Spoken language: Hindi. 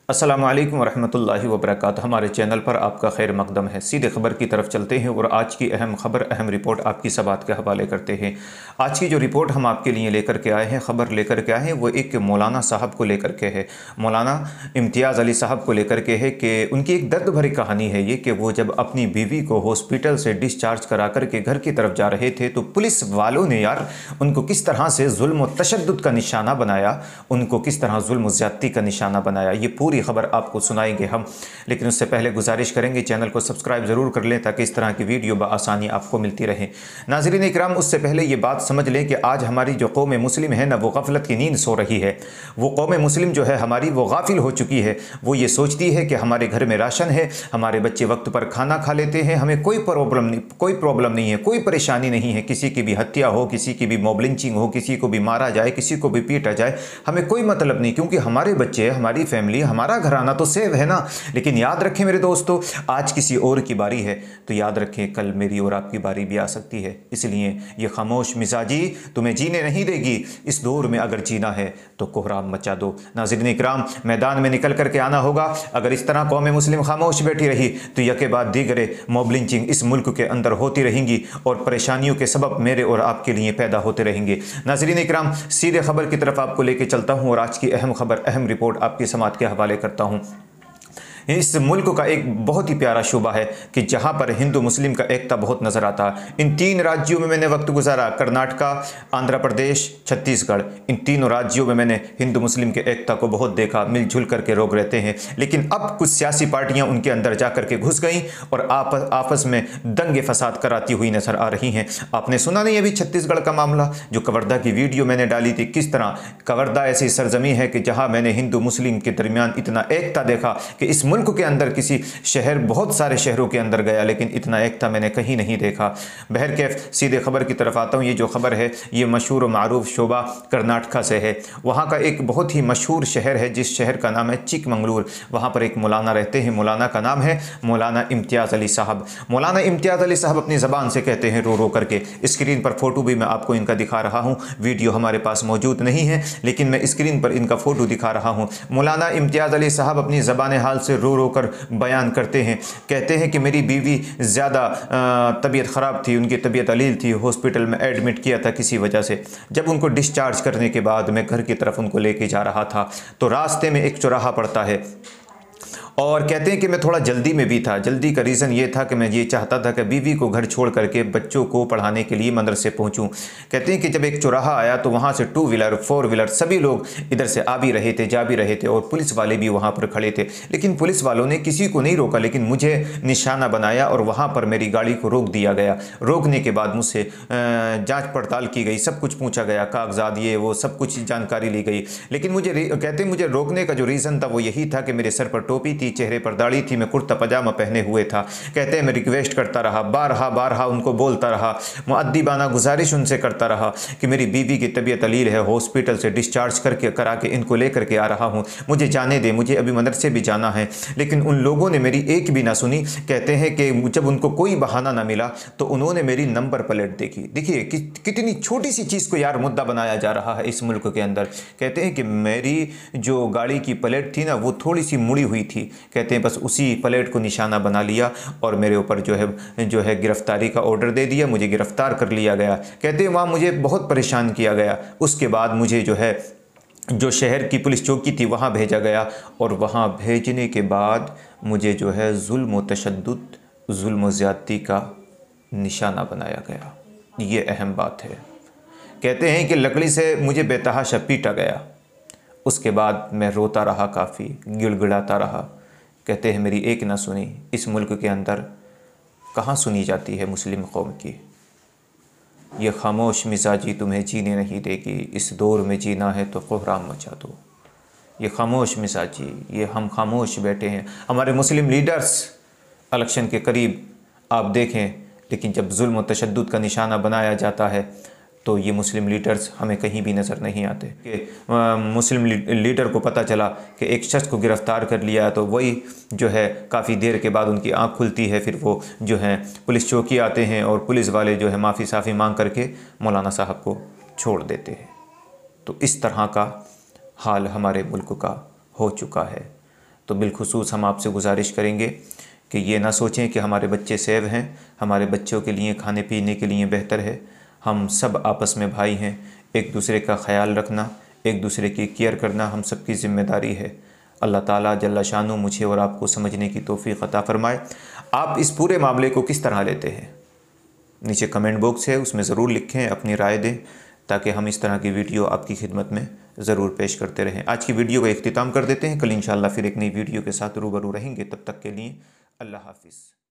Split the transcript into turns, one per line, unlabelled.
अस्सलामु अलैकुम वरहमतुल्लाहि वबरकातुहू। हमारे चैनल पर आपका खैर मकदम है। सीधे खबर की तरफ चलते हैं और आज की अहम खबर, अहम रिपोर्ट आपकी समाअत के हवाले करते हैं। आज की जो रिपोर्ट हम आपके लिए लेकर के आए हैं, ख़बर लेकर के आए हैं, वो एक मौलाना साहब को लेकर के है। मौलाना इम्तियाज़ अली साहब को लेकर के है कि उनकी एक दर्द भरी कहानी है ये, कि वो जब अपनी बीवी को हॉस्पिटल से डिस्चार्ज करा कर के घर की तरफ जा रहे थे तो पुलिस वालों ने यार उनको किस तरह से जुल्म व तशद्दुद का निशाना बनाया, उनको किस तरह जुल्म ज़्यादती का निशाना बनाया, ये पूरी खबर आपको सुनाएंगे हम। लेकिन उससे पहले गुजारिश करेंगे चैनल को सब्सक्राइब ज़रूर कर लें ताकि इस तरह की वीडियो बआसानी आपको मिलती रहे। नाज़रीन इकराम, उससे पहले ये बात समझ लें कि आज हमारी जो कौम मुस्लिम है ना, वो गफलत की नींद सो रही है। वो कौम मुस्लिम जो है हमारी, वो गाफिल हो चुकी है। वो ये सोचती है कि हमारे घर में राशन है, हमारे बच्चे वक्त पर खाना खा लेते हैं, हमें कोई प्रॉब्लम नहीं है, कोई परेशानी नहीं है। किसी की भी हत्या हो, किसी की भी मॉब लिंचिंग हो, किसी को भी मारा जाए, किसी को भी पीटा जाए, हमें कोई मतलब नहीं, क्योंकि हमारे बच्चे, हमारी फैमिली, हमारा घराना तो सेव है ना। लेकिन याद रखें मेरे दोस्तों, आज किसी और की बारी है तो याद रखें कल मेरी और आपकी बारी भी आ सकती है। इसलिए ये खामोश मिजाजी तुम्हें जीने नहीं देगी। इस दौर में अगर जीना है तो कोहराम मचा दो। नाज़रीन इकराम, मैदान में निकल करके आना होगा। अगर इस तरह कौम मुस्लिम खामोश बैठी रही तो यके बाद दीगरे मॉब लिंचिंग इस मुल्क के अंदर होती रहेंगी और परेशानियों के सबब मेरे और आपके लिए पैदा होते रहेंगे। नाज़रीन इकराम, सीधे खबर की तरफ आपको लेके चलता हूँ और आज की अहम खबर, अहम रिपोर्ट आपकी समाअत के हवाले करता हूँ। इस मुल्क का एक बहुत ही प्यारा शोबा है कि जहाँ पर हिंदू मुस्लिम का एकता बहुत नज़र आता है। इन तीन राज्यों में मैंने वक्त गुजारा, कर्नाटका, आंध्र प्रदेश, छत्तीसगढ़। इन तीनों राज्यों में मैंने हिंदू मुस्लिम के एकता को बहुत देखा, मिलजुल करके लोग रहते हैं। लेकिन अब कुछ सियासी पार्टियाँ उनके अंदर जा करके घुस गईं और आपस में दंगे फसाद कराती हुई नजर आ रही हैं। आपने सुना नहीं अभी छत्तीसगढ़ का मामला, जो कवर्धा की वीडियो मैंने डाली थी, किस तरह कवर्धा ऐसी सरजमी है कि जहाँ मैंने हिंदू मुस्लिम के दरमियान इतना एकता देखा कि इस मुल्क के अंदर किसी शहर, बहुत सारे शहरों के अंदर गया लेकिन इतना एकता मैंने कहीं नहीं देखा। बहरकैफ सीधे खबर की तरफ आता हूँ। ये जो खबर है ये मशहूर व मारूफ शोबा कर्नाटका से है। वहाँ का एक बहुत ही मशहूर शहर है जिस शहर का नाम है चिकमंगलूर। वहाँ पर एक मौलाना रहते हैं। मौलाना का नाम है मौलाना इम्तियाज़ अली साहब। मौलाना इम्तियाज़ अली साहब अपनी ज़बान से कहते हैं रो रो करके। स्क्रीन पर फ़ोटो भी मैं आपको इनका दिखा रहा हूँ, वीडियो हमारे पास मौजूद नहीं है लेकिन मैं स्क्रीन पर इनका फ़ोटो दिखा रहा हूँ। मौलाना इम्तियाज़ अली साहब अपनी ज़बान हाल से रो रो कर बयान करते हैं। कहते हैं कि मेरी बीवी ज़्यादा तबीयत ख़राब थी, उनकी तबीयत अलील थी, हॉस्पिटल में एडमिट किया था किसी वजह से। जब उनको डिस्चार्ज करने के बाद मैं घर की तरफ उनको लेके जा रहा था तो रास्ते में एक चौराहा पड़ता है और कहते हैं कि मैं थोड़ा जल्दी में भी था। जल्दी का रीज़न ये था कि मैं ये चाहता था कि बीवी को घर छोड़ करके बच्चों को पढ़ाने के लिए मदरसे पहुंचूं। कहते हैं कि जब एक चौराहा आया तो वहां से 2 व्हीलर 4 व्हीलर सभी लोग इधर से आ भी रहे थे, जा भी रहे थे और पुलिस वाले भी वहां पर खड़े थे। लेकिन पुलिस वालों ने किसी को नहीं रोका, लेकिन मुझे निशाना बनाया और वहाँ पर मेरी गाड़ी को रोक दिया गया। रोकने के बाद मुझसे जाँच पड़ताल की गई, सब कुछ पूछा गया, कागजात ये वो सब कुछ जानकारी ली गई। लेकिन कहते मुझे रोकने का जो रीज़न था वो यही था कि मेरे सर पर टोपी थी, चेहरे पर दाढ़ी थी, मैं कुर्ता पजामा पहने हुए था। कहते हैं मैं रिक्वेस्ट करता रहा, बारहा उनको बोलता रहा, मुअद्दिबाना गुजारिश उनसे करता रहा कि मेरी बीवी की तबीयत अलील है, हॉस्पिटल से डिस्चार्ज करा के इनको लेकर के आ रहा हूँ, मुझे जाने दे, मुझे अभी मदरसे भी जाना है। लेकिन उन लोगों ने मेरी एक भी ना सुनी। कहते हैं कि जब उनको कोई बहाना ना मिला तो उन्होंने मेरी नंबर प्लेट देखी। देखिए कितनी छोटी सी चीज़ को यार मुद्दा बनाया जा रहा है इस मुल्क के अंदर। कहते हैं कि मेरी जो गाड़ी की प्लेट थी ना वो थोड़ी सी मुड़ी हुई थी। कहते हैं बस उसी प्लेट को निशाना बना लिया और मेरे ऊपर जो है गिरफ्तारी का ऑर्डर दे दिया, मुझे गिरफ्तार कर लिया गया। कहते हैं वहाँ मुझे बहुत परेशान किया गया। उसके बाद मुझे जो शहर की पुलिस चौकी थी वहाँ भेजा गया और वहाँ भेजने के बाद मुझे जो है जुल्म व तशद्दुद, जुल्म व ज़्यादती का निशाना बनाया गया। ये अहम बात है। कहते हैं कि लकड़ी से मुझे बेतहाशा पीटा गया। उसके बाद मैं रोता रहा, काफ़ी गिड़गिड़ाता रहा। कहते हैं मेरी एक ना सुनी। इस मुल्क के अंदर कहाँ सुनी जाती है मुस्लिम कौम की। ये खामोश मिजाजी तुम्हें जीने नहीं देगी। इस दौर में जीना है तो कोहराम मचा दो। ये खामोश मिजाजी, ये हम खामोश बैठे हैं। हमारे मुस्लिम लीडर्स इलेक्शन के करीब आप देखें, लेकिन जब जुल्म व तशद्दुद का निशाना बनाया जाता है तो ये मुस्लिम लीडर्स हमें कहीं भी नज़र नहीं आते। कि मुस्लिम लीडर को पता चला कि एक शख्स को गिरफ़्तार कर लिया तो वही जो है काफ़ी देर के बाद उनकी आंख खुलती है, फिर वो जो है पुलिस चौकी आते हैं और पुलिस वाले जो है माफ़ी साफ़ी मांग करके मौलाना साहब को छोड़ देते हैं। तो इस तरह का हाल हमारे मुल्क का हो चुका है। तो बिलखुसूस हम आपसे गुजारिश करेंगे कि ये ना सोचें कि हमारे बच्चे सेव हैं, हमारे बच्चों के लिए खाने पीने के लिए बेहतर है। हम सब आपस में भाई हैं, एक दूसरे का ख्याल रखना, एक दूसरे की केयर करना हम सब की ज़िम्मेदारी है। अल्लाह ताला जल्ला शानु मुझे और आपको समझने की तौफीक अता फ़रमाए। आप इस पूरे मामले को किस तरह लेते हैं? नीचे कमेंट बॉक्स है, उसमें ज़रूर लिखें, अपनी राय दें, ताकि हम इस तरह की वीडियो आपकी खिदमत में ज़रूर पेश करते रहें। आज की वीडियो का इख्तिताम कर देते हैं। कल इंशाअल्लाह फिर एक नई वीडियो के साथ रूबरू रहेंगे। तब तक के लिए अल्लाह हाफ़िज़।